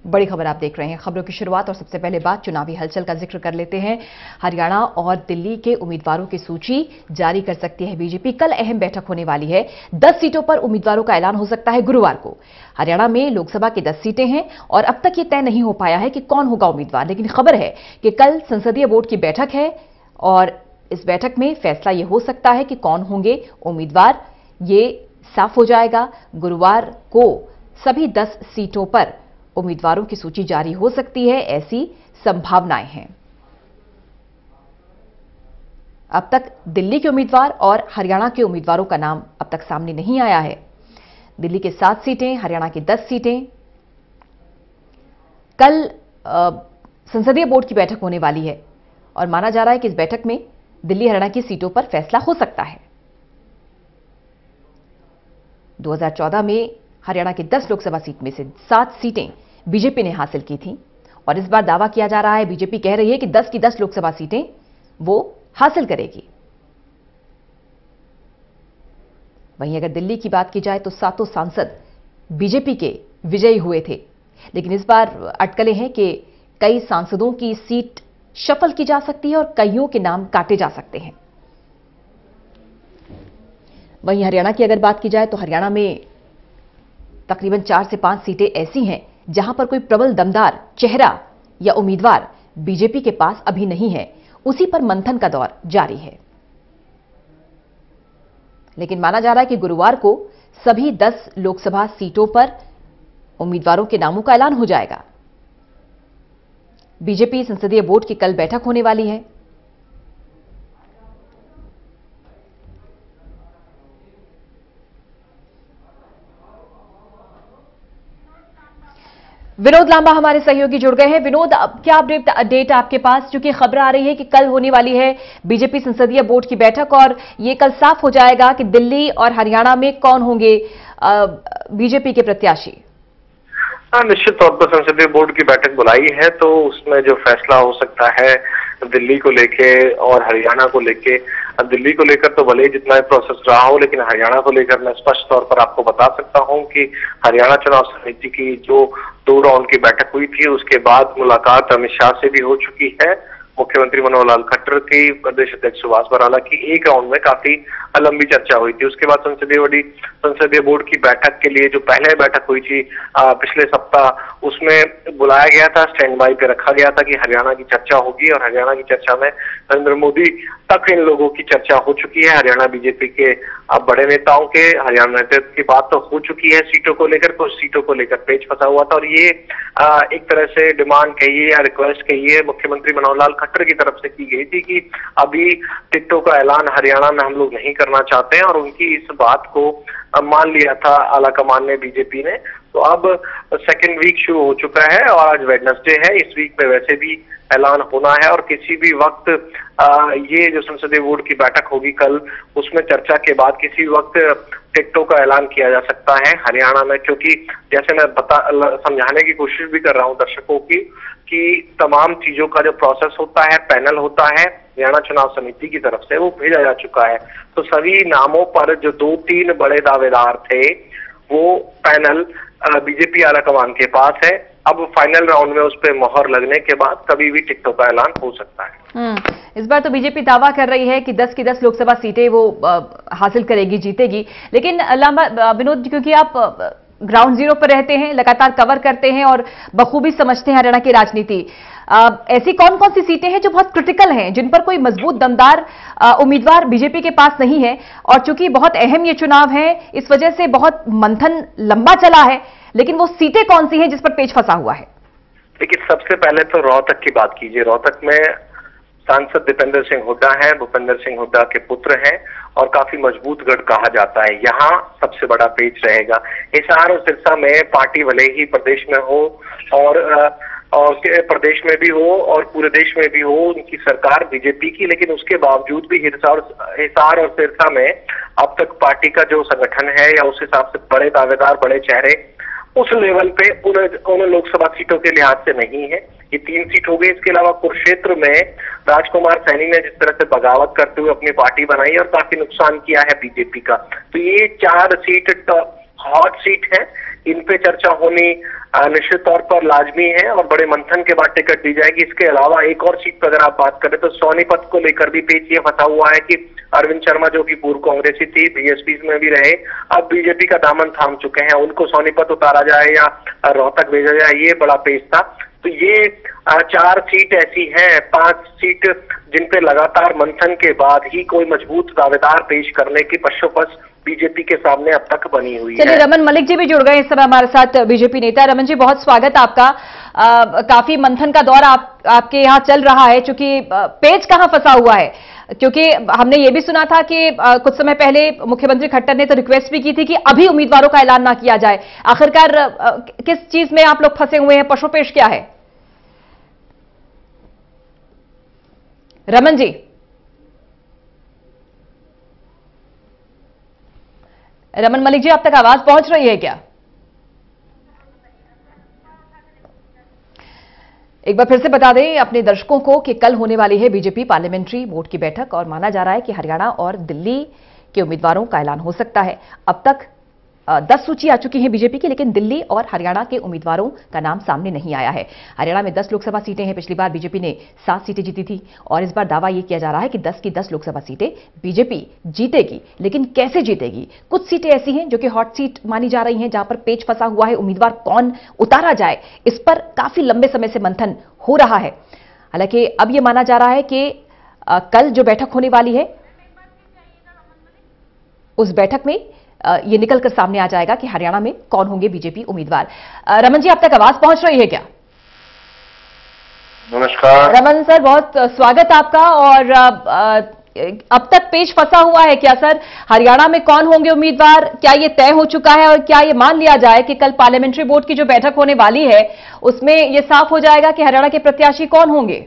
बड़ी खबर आप देख रहे हैं। खबरों की शुरुआत और सबसे पहले बात चुनावी हलचल का जिक्र कर लेते हैं। हरियाणा और दिल्ली के उम्मीदवारों की सूची जारी कर सकती है बीजेपी। कल अहम बैठक होने वाली है। 10 सीटों पर उम्मीदवारों का ऐलान हो सकता है गुरुवार को। हरियाणा में लोकसभा की 10 सीटें हैं और अब तक ये तय नहीं हो पाया है कि कौन होगा उम्मीदवार, लेकिन खबर है कि कल संसदीय बोर्ड की बैठक है और इस बैठक में फैसला यह हो सकता है कि कौन होंगे उम्मीदवार। ये साफ हो जाएगा। गुरुवार को सभी 10 सीटों पर उम्मीदवारों की सूची जारी हो सकती है, ऐसी संभावनाएं हैं। अब तक दिल्ली के उम्मीदवार और हरियाणा के उम्मीदवारों का नाम अब तक सामने नहीं आया है। दिल्ली के 7 सीटें, हरियाणा की 10 सीटें। कल संसदीय बोर्ड की बैठक होने वाली है और माना जा रहा है कि इस बैठक में दिल्ली हरियाणा की सीटों पर फैसला हो सकता है। 2014 में हरियाणा की 10 लोकसभा सीट में से 7 सीटें बीजेपी ने हासिल की थी और इस बार दावा किया जा रहा है, बीजेपी कह रही है कि 10 की 10 लोकसभा सीटें वो हासिल करेगी। वहीं अगर दिल्ली की बात की जाए तो 7 सांसद बीजेपी के विजयी हुए थे, लेकिन इस बार अटकलें हैं कि कई सांसदों की सीट शफल की जा सकती है और कईयों के नाम काटे जा सकते हैं। वहीं हरियाणा की अगर बात की जाए तो हरियाणा में तकरीबन 4 से 5 सीटें ऐसी हैं जहां पर कोई प्रबल दमदार चेहरा या उम्मीदवार बीजेपी के पास अभी नहीं है। उसी पर मंथन का दौर जारी है, लेकिन माना जा रहा है कि गुरुवार को सभी 10 लोकसभा सीटों पर उम्मीदवारों के नामों का ऐलान हो जाएगा। बीजेपी संसदीय बोर्ड की कल बैठक होने वाली है। विनोद लांबा हमारे सहयोगी जुड़ गए हैं। विनोद, अब क्या अपडेट आपके पास, क्योंकि खबर आ रही है कि कल होने वाली है बीजेपी संसदीय बोर्ड की बैठक और ये कल साफ हो जाएगा कि दिल्ली और हरियाणा में कौन होंगे बीजेपी के प्रत्याशी। निश्चित तौर पर संसदीय बोर्ड की बैठक बुलाई है तो उसमें जो फैसला हो सकता है दिल्ली को लेके और हरियाणा को लेके। दिल्ली को लेकर तो भले ही जितना प्रोसेस रहा हो, लेकिन हरियाणा को लेकर मैं स्पष्ट तौर पर आपको बता सकता हूं कि हरियाणा चुनाव समिति की जो 2 राउंड की बैठक हुई थी उसके बाद मुलाकात अमित शाह से भी हो चुकी है। मुख्यमंत्री मनोहर लाल खट्टर की, प्रदेश अध्यक्ष सुभाष बराला की एक राउंड में काफी लंबी चर्चा हुई थी। उसके बाद संसदीय बोर्ड की बैठक के लिए जो पहले बैठक हुई थी पिछले सप्ताह, उसमें बुलाया गया था, स्टैंड बाई पे रखा गया था कि हरियाणा की चर्चा होगी और हरियाणा की चर्चा में नरेंद्र मोदी तक इन लोगों की चर्चा हो चुकी है। हरियाणा बीजेपी के बड़े नेताओं के हरियाणा नेतृत्व की बात तो हो चुकी है सीटों को लेकर। कुछ सीटों को लेकर पेच फंसा हुआ था और ये एक तरह से डिमांड कहिए या रिक्वेस्ट कहिए मुख्यमंत्री मनोहर लाल खट्टर की तरफ से की गई थी कि अभी टिकटों का ऐलान हरियाणा में हम लोग नहीं करना चाहते हैं और उनकी इस बात को मान लिया था आलाकमान ने, बीजेपी ने। तो अब सेकेंड वीक शुरू हो चुका है और आज वेडनेसडे है। इस वीक में वैसे भी ऐलान होना है और किसी भी वक्त ये जो संसदीय बोर्ड की बैठक होगी कल, उसमें चर्चा के बाद किसी वक्त टिकटों का ऐलान किया जा सकता है हरियाणा में। क्योंकि जैसे मैं समझाने की कोशिश भी कर रहा हूं दर्शकों की कि तमाम चीजों का जो प्रोसेस होता है, पैनल होता है हरियाणा चुनाव समिति की तरफ से, वो भेजा जा चुका है। तो सभी नामों पर जो 2-3 बड़े दावेदार थे वो पैनल बीजेपी आलाकमान के पास है। अब फाइनल राउंड में उस पर मोहर लगने के बाद कभी भी टिकटों का ऐलान हो सकता है। इस बार तो बीजेपी दावा कर रही है कि 10 की 10 लोकसभा सीटें वो हासिल करेगी, जीतेगी। लेकिन लांबा विनोद, क्योंकि आप ग्राउंड जीरो पर रहते हैं, लगातार कवर करते हैं और बखूबी समझते हैं हरियाणा की राजनीति, ऐसी कौन कौन सी सीटें हैं जो बहुत क्रिटिकल हैं, जिन पर कोई मजबूत दमदार उम्मीदवार बीजेपी के पास नहीं है? और चूंकि बहुत अहम ये चुनाव है, इस वजह से बहुत मंथन लंबा चला है, लेकिन वो सीटें कौन सी हैं जिस पर पेच फंसा हुआ है? देखिए, सबसे पहले तो रोहतक की बात कीजिए। रोहतक में सांसद दीपेंद्र सिंह हुड्डा हैं, भूपेंद्र सिंह हुड्डा के पुत्र हैं और काफी मजबूत गढ़ कहा जाता है। यहाँ सबसे बड़ा पेच रहेगा। हिसार और सिरसा में पार्टी भले ही प्रदेश में हो और प्रदेश में भी हो और पूरे देश में भी हो उनकी सरकार बीजेपी की, लेकिन उसके बावजूद भी हिसार और सिरसा में अब तक पार्टी का जो संगठन है या उस हिसाब से बड़े दावेदार, बड़े चेहरे उस लेवल पे उन लोकसभा सीटों के लिहाज से नहीं है। ये 3 सीट हो गई। इसके अलावा कुरुक्षेत्र में राजकुमार सैनी ने जिस तरह से बगावत करते हुए अपनी पार्टी बनाई और काफी नुकसान किया है बीजेपी का, तो ये 4 सीट हॉट सीट है। इन पे चर्चा होनी निश्चित तौर पर लाजमी है और बड़े मंथन के बाद टिकट दी जाएगी। इसके अलावा एक और सीट पर अगर आप बात करें तो सोनीपत को लेकर भी पेच ये फंसा हुआ है कि अरविंद शर्मा जो कि पूर्व कांग्रेसी थी, बीएसपी में भी रहे, अब बीजेपी का दामन थाम चुके हैं, उनको सोनीपत उतारा जाए या रोहतक भेजा जाए, ये बड़ा पेच था। तो ये 4 सीट ऐसी हैं, 5 सीट जिन पे लगातार मंथन के बाद ही कोई मजबूत दावेदार पेश करने की पश्चोपश बीजेपी के सामने अब तक बनी हुई है। चलिए, रमन मलिक जी भी जुड़ गए इस समय हमारे साथ, बीजेपी नेता। रमन जी, बहुत स्वागत आपका। काफी मंथन का दौर आपके यहाँ चल रहा है, चूंकि पेच कहाँ फंसा हुआ है, क्योंकि हमने ये भी सुना था कि कुछ समय पहले मुख्यमंत्री खट्टर ने तो रिक्वेस्ट भी की थी कि अभी उम्मीदवारों का ऐलान ना किया जाए। आखिरकार किस चीज में आप लोग फंसे हुए हैं, पशुपेश क्या है? रमन जी, रमन मलिक जी, आप तक आवाज पहुंच रही है क्या? एक बार फिर से बता दें अपने दर्शकों को कि कल होने वाली है बीजेपी पार्लियामेंट्री बोर्ड की बैठक और माना जा रहा है कि हरियाणा और दिल्ली के उम्मीदवारों का ऐलान हो सकता है। अब तक 10 सूची आ चुकी है बीजेपी की, लेकिन दिल्ली और हरियाणा के उम्मीदवारों का नाम सामने नहीं आया है। हरियाणा में 10 लोकसभा सीटें हैं, पिछली बार बीजेपी ने 7 सीटें जीती थी और इस बार दावा यह किया जा रहा है कि 10 की 10 लोकसभा सीटें बीजेपी जीतेगी। लेकिन कैसे जीतेगी? कुछ सीटें ऐसी हैं जो कि हॉट सीट मानी जा रही हैं, जहां पर पेच फंसा हुआ है, उम्मीदवार कौन उतारा जाए, इस पर काफी लंबे समय से मंथन हो रहा है। हालांकि अब यह माना जा रहा है कि कल जो बैठक होने वाली है उस बैठक में ये निकलकर सामने आ जाएगा कि हरियाणा में कौन होंगे बीजेपी उम्मीदवार। रमन जी, आप तक आवाज पहुंच रही है क्या? नमस्कार रमन सर, बहुत स्वागत आपका। और अब तक पेच फंसा हुआ है क्या सर? हरियाणा में कौन होंगे उम्मीदवार, क्या ये तय हो चुका है और क्या ये मान लिया जाए कि कल पार्लियामेंट्री बोर्ड की जो बैठक होने वाली है उसमें ये साफ हो जाएगा कि हरियाणा के प्रत्याशी कौन होंगे?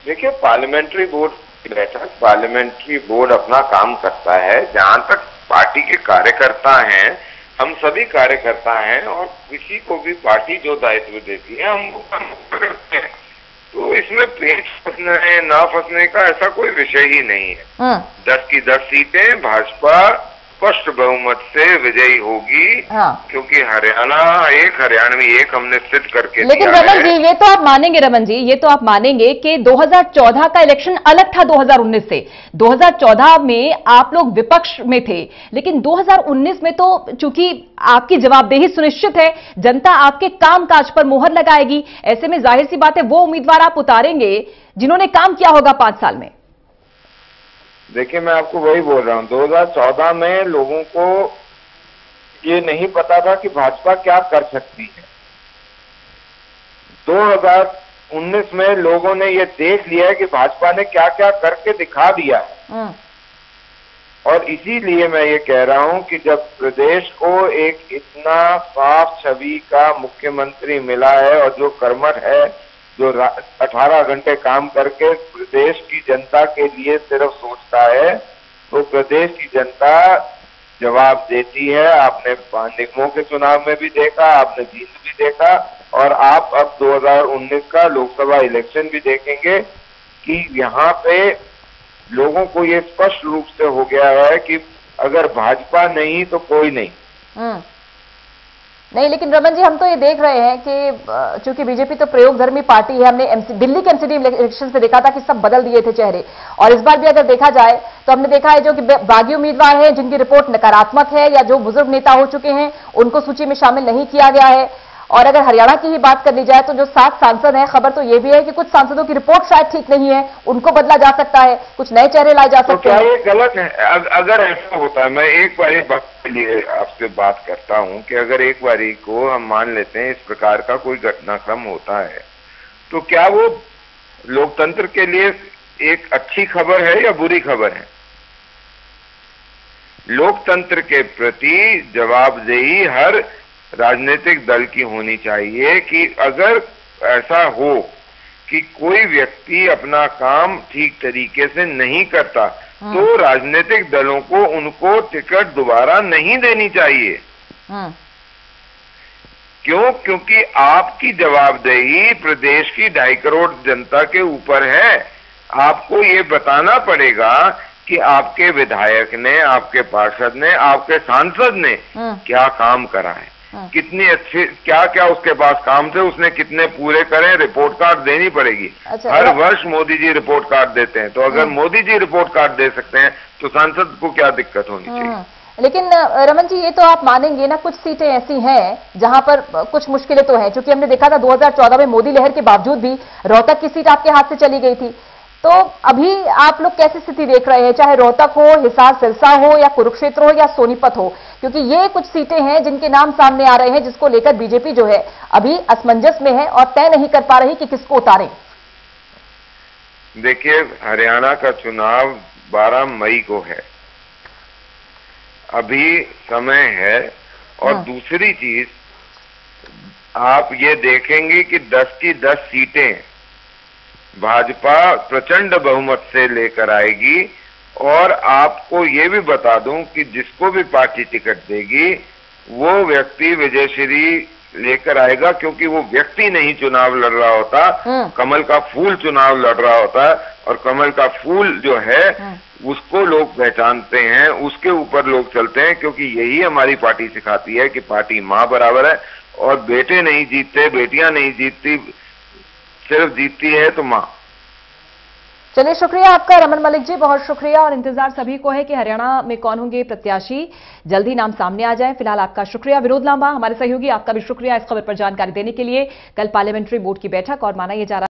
देखिए, पार्लियामेंट्री बोर्ड की बैठक, पार्लियामेंट्री बोर्ड अपना काम करता है। जहां तक पार्टी के कार्यकर्ता हैं, हम सभी कार्यकर्ता हैं और किसी को भी पार्टी जो दायित्व देती है हम वो काम करते हैं। तो इसमें पेच फंसने ना फंसने का ऐसा कोई विषय ही नहीं है। 10 की 10 सीटें भाजपा स्पष्ट बहुमत से विजयी होगी। क्योंकि हरियाणवी एक हमने सिद्ध करके लेकिन रमन जी, ये तो आप मानेंगे, रमन जी, ये तो आप मानेंगे कि 2014 का इलेक्शन अलग था 2019 से। 2014 में आप लोग विपक्ष में थे, लेकिन 2019 में तो चूंकि आपकी जवाबदेही सुनिश्चित है, जनता आपके कामकाज पर मोहर लगाएगी। ऐसे में जाहिर सी बात है वो उम्मीदवार आप उतारेंगे जिन्होंने काम किया होगा 5 साल में। देखिए, मैं आपको वही बोल रहा हूँ, 2014 में लोगों को ये नहीं पता था कि भाजपा क्या कर सकती है। 2019 में लोगों ने ये देख लिया है कि भाजपा ने क्या क्या करके दिखा दिया है। और इसीलिए मैं ये कह रहा हूं कि जब प्रदेश को एक इतना साफ छवि का मुख्यमंत्री मिला है और जो कर्मठ है, जो 18 घंटे काम करके प्रदेश की जनता के लिए सिर्फ सोचता है, तो प्रदेश की जनता जवाब देती है। आपने निगमों के चुनाव में भी देखा, आपने जीत भी देखा और आप अब 2019 का लोकसभा इलेक्शन भी देखेंगे कि यहाँ पे लोगों को ये स्पष्ट रूप से हो गया है कि अगर भाजपा नहीं तो कोई नहीं। नहीं, लेकिन रमन जी, हम तो ये देख रहे हैं कि चूंकि बीजेपी तो प्रयोगधर्मी पार्टी है, हमने दिल्ली के एमसीडी इलेक्शन से देखा था कि सब बदल दिए थे चेहरे, और इस बार भी अगर देखा जाए तो हमने देखा है जो कि बागी उम्मीदवार हैं जिनकी रिपोर्ट नकारात्मक है या जो बुजुर्ग नेता हो चुके हैं उनको सूची में शामिल नहीं किया गया है। और अगर हरियाणा की ही बात कर ली जाए तो जो 7 सांसद हैं, खबर तो ये भी है कि कुछ सांसदों की रिपोर्ट शायद ठीक नहीं है, उनको बदला जा सकता है, कुछ नए चेहरे लाए जा सकते हैं। क्या ये गलत है? अगर ऐसा होता है, मैं एक बार एक बात के लिए आपसे बात करता हूं कि अगर एक बारी को हम मान लेते हैं इस प्रकार का कोई घटनाक्रम होता है, तो क्या वो लोकतंत्र के लिए एक अच्छी खबर है या बुरी खबर है? लोकतंत्र के प्रति जवाबदेही हर राजनीतिक दल की होनी चाहिए कि अगर ऐसा हो कि कोई व्यक्ति अपना काम ठीक तरीके से नहीं करता तो राजनीतिक दलों को उनको टिकट दोबारा नहीं देनी चाहिए। क्यों? क्योंकि आपकी जवाबदेही प्रदेश की 2.5 करोड़ जनता के ऊपर है। आपको ये बताना पड़ेगा कि आपके विधायक ने, आपके पार्षद ने, आपके सांसद ने क्या काम करा है। कितनी अच्छी, क्या क्या उसके पास काम थे, उसने कितने पूरे करे, रिपोर्ट कार्ड देनी पड़ेगी। हर वर्ष मोदी जी रिपोर्ट कार्ड देते हैं, तो अगर मोदी जी रिपोर्ट कार्ड दे सकते हैं तो सांसद को क्या दिक्कत होनी चाहिए। लेकिन रमन जी, ये तो आप मानेंगे ना, कुछ सीटें ऐसी हैं जहां पर कुछ मुश्किलें तो हैं, क्योंकि हमने देखा था 2014 में मोदी लहर के बावजूद भी रोहतक की सीट आपके हाथ से चली गई थी। तो अभी आप लोग कैसी स्थिति देख रहे हैं, चाहे रोहतक हो, हिसार सिरसा हो, या कुरुक्षेत्र हो, या सोनीपत हो, क्योंकि ये कुछ सीटें हैं जिनके नाम सामने आ रहे हैं, जिसको लेकर बीजेपी जो है अभी असमंजस में है और तय नहीं कर पा रही कि किसको उतारें। देखिए, हरियाणा का चुनाव 12 मई को है, अभी समय है। और दूसरी चीज, आप ये देखेंगे कि 10 की 10 सीटें भाजपा प्रचंड बहुमत से लेकर आएगी। और आपको ये भी बता दूं कि जिसको भी पार्टी टिकट देगी वो व्यक्ति विजयश्री लेकर आएगा, क्योंकि वो व्यक्ति नहीं चुनाव लड़ रहा होता, कमल का फूल चुनाव लड़ रहा होता है। और कमल का फूल जो है उसको लोग पहचानते हैं, उसके ऊपर लोग चलते हैं, क्योंकि यही हमारी पार्टी सिखाती है कि पार्टी माँ बराबर है और बेटे नहीं जीतते, बेटियां नहीं जीतती, सिर्फ जीतती है तो माँ। चलिए, शुक्रिया आपका रमन मलिक जी, बहुत शुक्रिया। और इंतजार सभी को है कि हरियाणा में कौन होंगे प्रत्याशी, जल्दी नाम सामने आ जाए। फिलहाल आपका शुक्रिया विनोद लांबा, हमारे सहयोगी, आपका भी शुक्रिया इस खबर पर जानकारी देने के लिए। कल पार्लियामेंट्री बोर्ड की बैठक और माना यह जा रहा